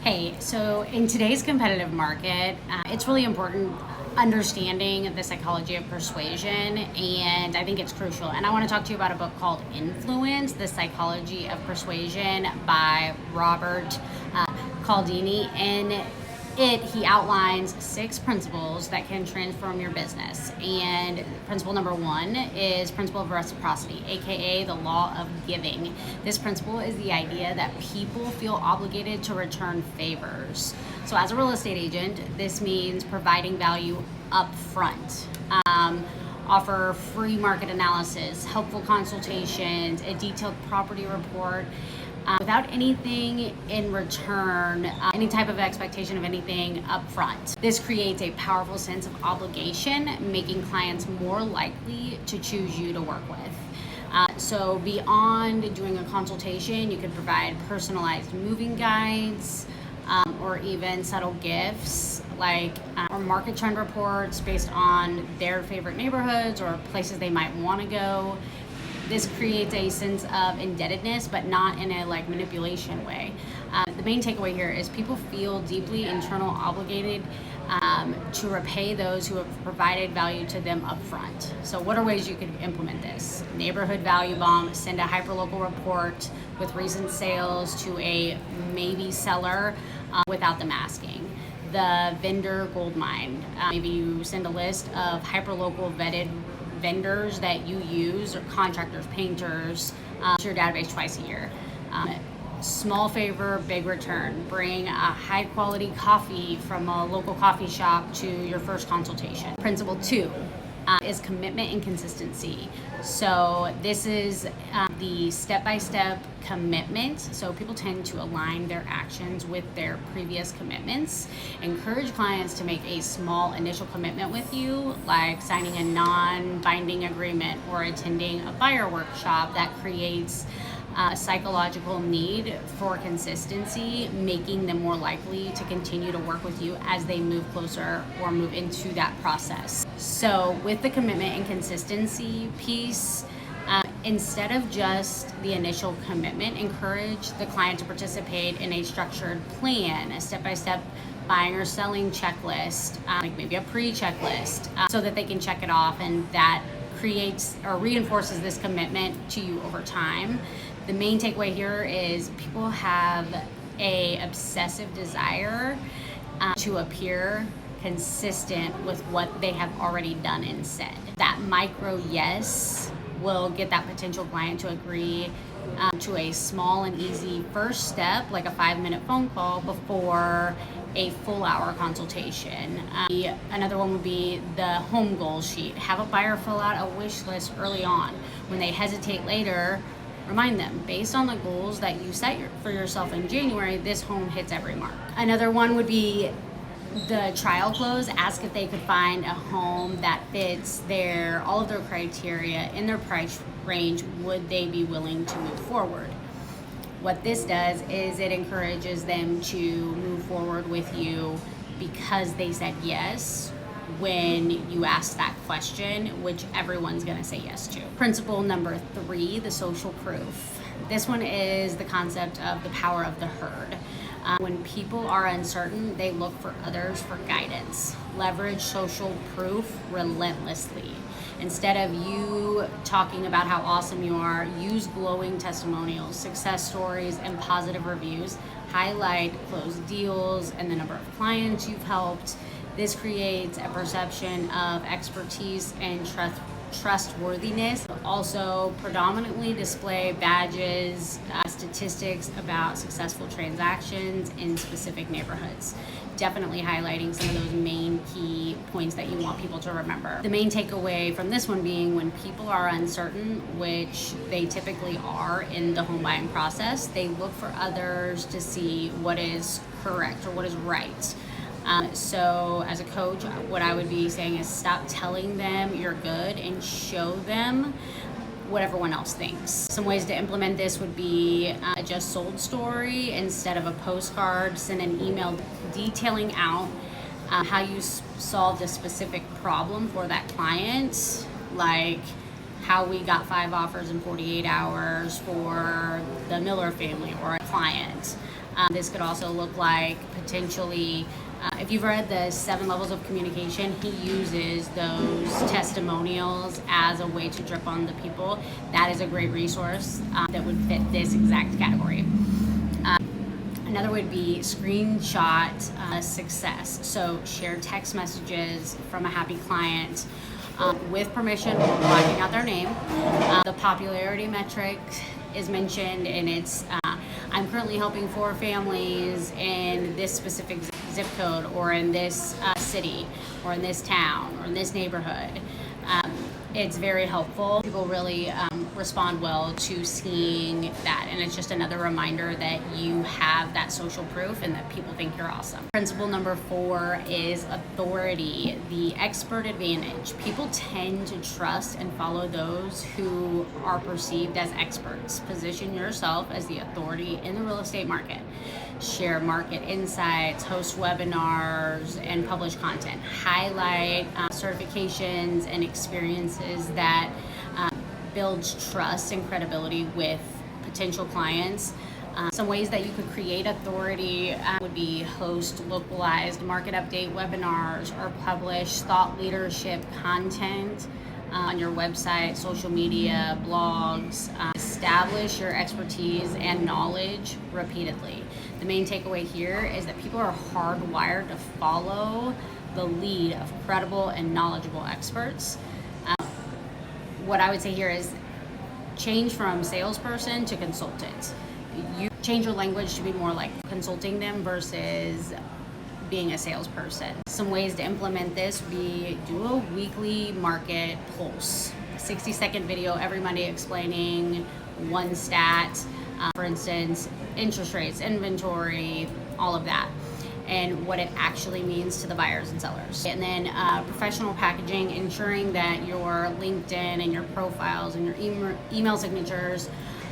Hey, so in today's competitive market, it's really important understanding the psychology of persuasion, and I think it's crucial. And I want to talk to you about a book called Influence, The Psychology of Persuasion by Robert Cialdini. He outlines 6 principles that can transform your business. And principle number 1 is principle of reciprocity, aka the law of giving. This principle is the idea that people feel obligated to return favors. So as a real estate agent, this means providing value up front. Offer free market analysis, helpful consultations, a detailed property report, without anything in return, any type of expectation of anything up front. This creates a powerful sense of obligation, making clients more likely to choose you to work with. So beyond doing a consultation, you could provide personalized moving guides, or even subtle gifts or market trend reports based on their favorite neighborhoods or places they might want to go. This creates a sense of indebtedness, but not in a manipulation way. The main takeaway here is people feel deeply internal obligated to repay those who have provided value to them up front. So what are ways you could implement this? Neighborhood value bomb, send a hyperlocal report with recent sales to a maybe seller without the masking. The vendor gold mine, maybe you send a list of hyperlocal vetted vendors that you use, or contractors, painters, to your database twice a year. Small favor, big return. Bring a high quality coffee from a local coffee shop to your first consultation. Principle 2 is commitment and consistency. So this is the step-by-step commitment. So people tend to align their actions with their previous commitments. Encourage clients to make a small initial commitment with you, like signing a non-binding agreement or attending a buyer workshop. That creates psychological need for consistency, making them more likely to continue to work with you as they move closer or move into that process. So with the commitment and consistency piece, instead of just the initial commitment, encourage the client to participate in a structured plan, a step-by-step buying or selling checklist, like maybe a pre-checklist, so that they can check it off, and that creates or reinforces this commitment to you over time. The main takeaway here is people have a obsessive desire to appear consistent with what they have already done and said. That micro yes will get that potential client to agree to a small and easy first step, like a 5-minute phone call before a full hour consultation. Another one would be the home goal sheet. Have a buyer fill out a wish list early on. When they hesitate later, remind them, based on the goals that you set for yourself in January, this home hits every mark. Another one would be the trial close. Ask if they could find a home that fits all of their criteria in their price range. Would they be willing to move forward? What this does is it encourages them to move forward with you because they said yes when you ask that question, which everyone's going to say yes to. Principle number 3, the social proof. This one is the concept of the power of the herd. When people are uncertain, they look for others for guidance. Leverage social proof relentlessly. Instead of you talking about how awesome you are, use glowing testimonials, success stories, and positive reviews. Highlight closed deals and the number of clients you've helped. This creates a perception of expertise and trustworthiness. Also, predominantly display badges, statistics about successful transactions in specific neighborhoods. Definitely highlighting some of those main key points that you want people to remember. The main takeaway from this one being, when people are uncertain, which they typically are in the home buying process, they look for others to see what is correct or what is right. So as a coach, what I would be saying is stop telling them you're good and show them what everyone else thinks. Some ways to implement this would be a just sold story. Instead of a postcard, send an email detailing out how you solved a specific problem for that client, like how we got 5 offers in 48 hours for the Miller family or a client. This could also look like potentially, if you've read the 7 levels of communication, he uses those testimonials as a way to drip on the people. That is a great resource that would fit this exact category. Another would be screenshot success. So share text messages from a happy client with permission or blocking out their name. The popularity metric is mentioned, and it's I'm currently helping 4 families in this specific zip code, or in this city, or in this town, or in this neighborhood. It's very helpful. People really respond well to seeing that, and it's just another reminder that you have that social proof and that people think you're awesome. Principle number 4 is authority, the expert advantage. People tend to trust and follow those who are perceived as experts. Position yourself as the authority in the real estate market. Share market insights, host webinars, and publish content. Highlight certifications and experiences that builds trust and credibility with potential clients. Some ways that you could create authority would be host localized market update webinars, or publish thought leadership content on your website, social media, blogs. Establish your expertise and knowledge repeatedly. The main takeaway here is that people are hardwired to follow the lead of credible and knowledgeable experts. What I would say here is change from salesperson to consultant. You change your language to be more like consulting them versus being a salesperson. Some ways to implement this would be do a weekly market pulse, a 60-second video every Monday explaining one stat, for instance, interest rates, inventory, all of that, and what it actually means to the buyers and sellers. And then professional packaging, ensuring that your LinkedIn and your profiles and your email signatures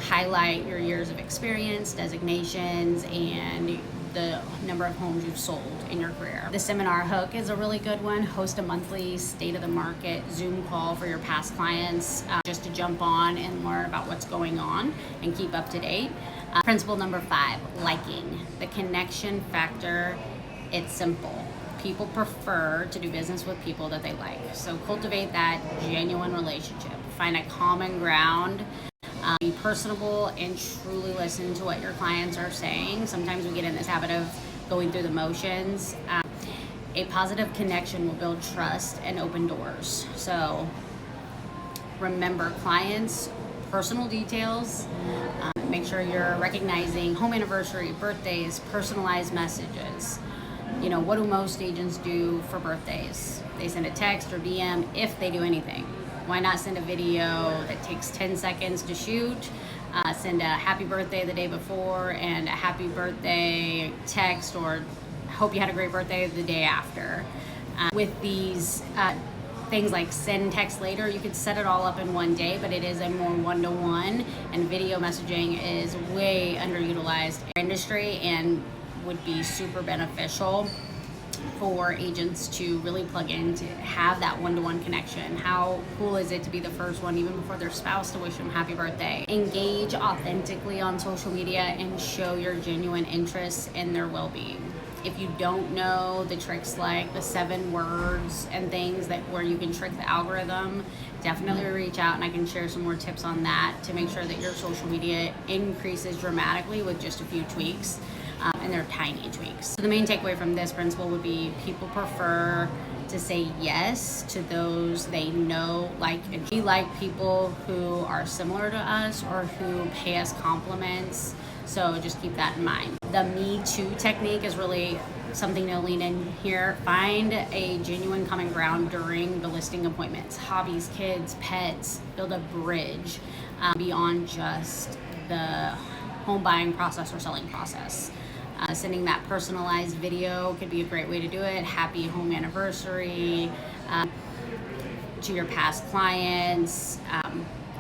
highlight your years of experience, designations, and the number of homes you've sold in your career. The seminar hook is a really good one. Host a monthly state of the market Zoom call for your past clients, just to jump on and learn about what's going on and keep up to date. Principle number 5, liking. The connection factor, it's simple. People prefer to do business with people that they like. So cultivate that genuine relationship. Find a common ground. Be personable and truly listen to what your clients are saying. Sometimes we get in this habit of going through the motions. A positive connection will build trust and open doors. So remember clients' personal details. Make sure you're recognizing home anniversary, birthdays, personalized messages. You know, what do most agents do for birthdays? They send a text or DM if they do anything. Why not send a video that takes 10 seconds to shoot? Send a happy birthday the day before and a happy birthday text, or hope you had a great birthday the day after. With these things like send text later, you could set it all up in one day, but it is a more one-to-one, and video messaging is way underutilized in our industry and would be super beneficial for agents to really plug in, to have that one-to-one connection. How cool is it to be the first one, even before their spouse, to wish them happy birthday? Engage authentically on social media and show your genuine interest in their well-being. If you don't know the tricks like the 7 words and things that where you can trick the algorithm, definitely reach out and I can share some more tips on that to make sure that your social media increases dramatically with just a few tweaks. And they're tiny tweaks. So the main takeaway from this principle would be people prefer to say yes to those they know, like, and we like people who are similar to us or who pay us compliments. So just keep that in mind. The Me Too technique is really something to lean in here. Find a genuine common ground during the listing appointments. Hobbies, kids, pets, build a bridge beyond just the home buying process or selling process. Sending that personalized video could be a great way to do it. Happy home anniversary to your past clients.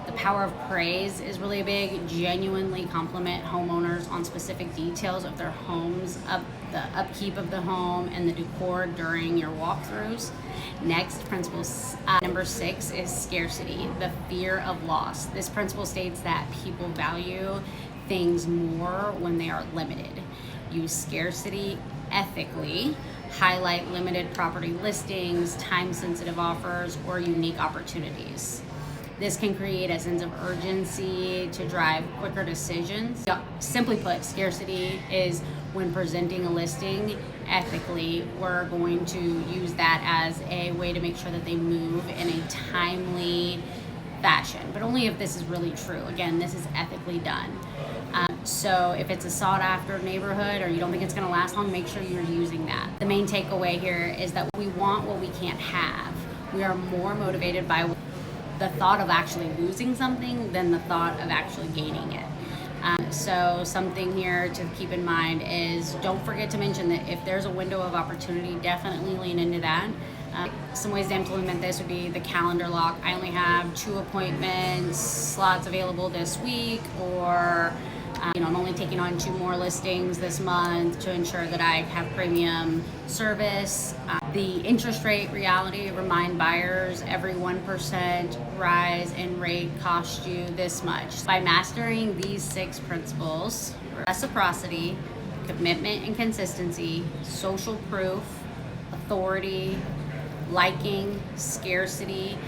The power of praise is really big. Genuinely compliment homeowners on specific details of their homes, of the upkeep of the home, and the decor during your walkthroughs. Next, principle number 6 is scarcity, the fear of loss. This principle states that people value things more when they are limited. use scarcity ethically, highlight limited property listings, time-sensitive offers, or unique opportunities. This can create a sense of urgency to drive quicker decisions. Simply put, scarcity is when presenting a listing ethically, we're going to use that as a way to make sure that they move in a timely fashion, but only if this is really true. Again, this is ethically done. So if it's a sought after neighborhood or you don't think it's going to last long, make sure you're using that. The main takeaway here is that we want what we can't have. We are more motivated by the thought of actually losing something than the thought of actually gaining it. So something here to keep in mind is don't forget to mention that if there's a window of opportunity, definitely lean into that. Some ways to implement this would be the calendar lock. I only have 2 appointments slots available this week, or I'm only taking on 2 more listings this month to ensure that I have premium service. The interest rate reality, remind buyers every 1% rise in rate costs you this much. By mastering these 6 principles: reciprocity, commitment and consistency, social proof, authority, liking, scarcity,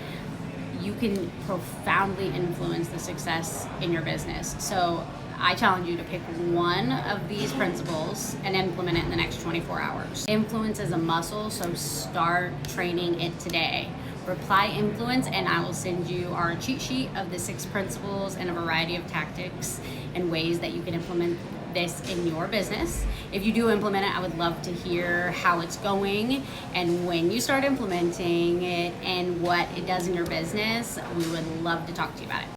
you can profoundly influence the success in your business. So I challenge you to pick one of these principles and implement it in the next 24 hours. Influence is a muscle, so start training it today. Reply influence and I will send you our cheat sheet of the 6 principles and a variety of tactics and ways that you can implement this in your business. If you do implement it, I would love to hear how it's going and when you start implementing it and what it does in your business. We would love to talk to you about it.